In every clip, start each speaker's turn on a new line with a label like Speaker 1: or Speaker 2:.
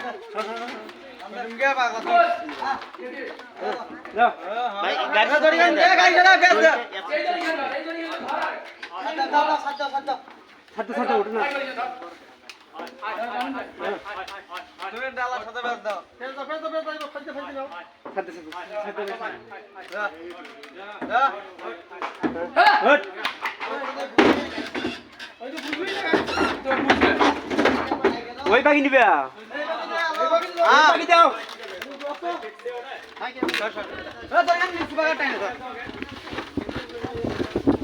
Speaker 1: तुमके पागल
Speaker 2: ভাই গাড়ি
Speaker 1: ধরি গান দে গাড়ি চলা বেশ দে
Speaker 3: সাথে উঠে না
Speaker 1: তুমি ডালা সাথে বেশ দাও
Speaker 3: সাথে
Speaker 1: যা যা
Speaker 3: হট ওই বাকি নিবে বাকি দাও
Speaker 1: ধরি গান নিচে বাগা টাইনে ধর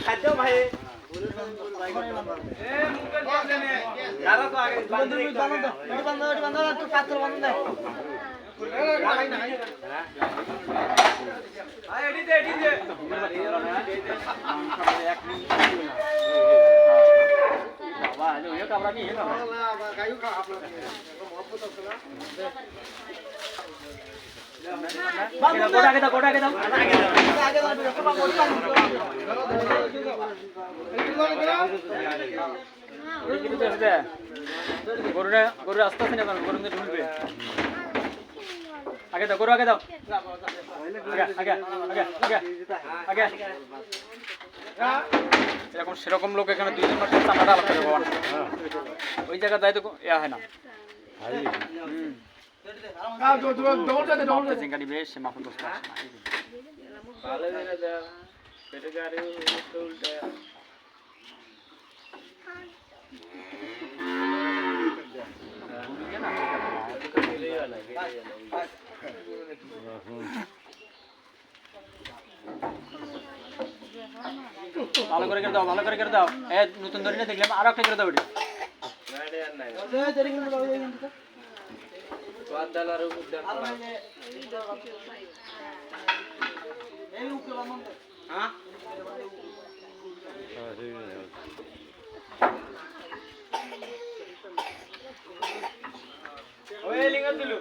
Speaker 3: খাদ্য ভাই
Speaker 1: যারা তো আগে বন্ধু বান্ধব একটু পাত্র বান্ধব দে আয় এডি দে
Speaker 3: বাবা এই কামরা কি এই কামরা
Speaker 1: গায়ু খা আপনার মোহব্বত আছে না
Speaker 3: কোটা কে দাও
Speaker 1: আগে দাও একটু মোটি
Speaker 3: গরু আস্তে আস্তে না গরু ঢুকবে আগে দাও গরু আগে দাও আগে এরকম সেরকম লোক এখানে দুইজন মাত্র চামড়াটা আলাদা করে বাবা ওই জায়গা যাই তো ইয়া হয় না জিঙ্গানি বেশ মাখন দোস্ত
Speaker 2: ভালো করে দাও পেটে গাড়ি উল্টা
Speaker 3: ভালো করে দাও নতুন ধরে না দেখলাম আর একটা করে দাও ওটা
Speaker 2: গাড়ি আর নাই বাদালার উপর দাও
Speaker 1: হ্যাঁ
Speaker 2: ওই লিঙ্গ দিলু